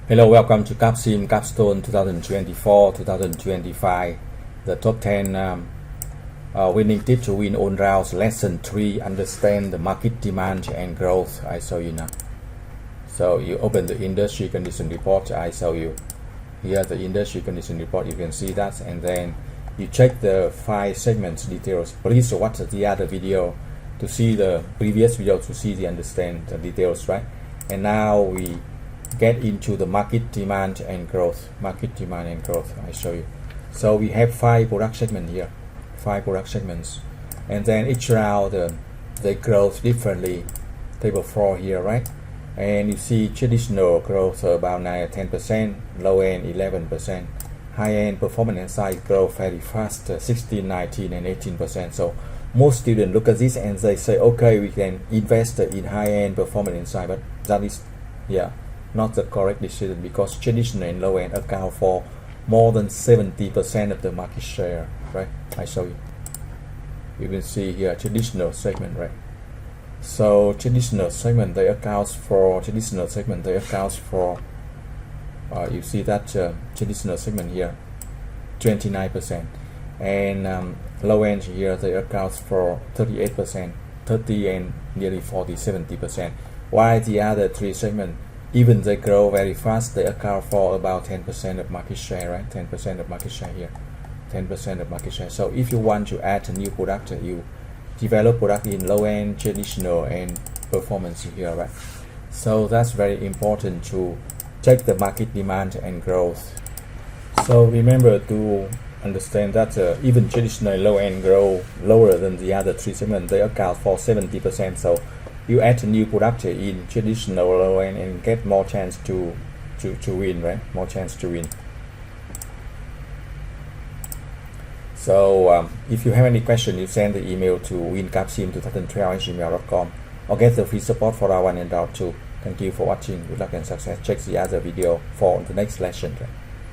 Hello, welcome to CAPSIM Capstone 2024-2025, the top 10 winning tips to win all rounds. Lesson 3, understand the market demand and growth. I show you now. So you open the industry condition report. I show you here the industry condition report. You can see that, and then you check the 5 segments details. Please watch the other video to see the previous video to see the understand the details, right? And now we get into the market demand and growth. Market demand and growth, I show you. So we have 5 product segments here, 5 product segments, and then each round they growth differently. Table 4 here, right? And you see traditional growth about 9-10%, low end 11%, high end performance and size growth very fast, 16, 19, and 18%. So most students look at this and they say, okay, we can invest in high end performance and size, but that is not the correct decision, because traditional and low end account for more than 70% of the market share, right? I show you. You can see here traditional segment, right? So traditional segment they accounts for you see that traditional segment here 29%, and low end here they accounts for 38%, 30 and nearly 70%. While the other 3 segments, even they grow very fast, they account for about 10% of market share, right? 10% of market share here, 10% of market share. So if you want to add a new product, you develop product in low end, traditional, and performance here, right? So that's very important to check the market demand and growth. So remember to understand that even traditional and low end grow lower than the other 3 segments. They account for 70%. So you add a new product in traditional low end and get more chance to win, right? More chance to win. So if you have any question, you send the email to wincapsim2012@gmail.com or get the free support for round 1 and round 2. Thank you for watching. Good luck and success. Check the other video for the next lesson.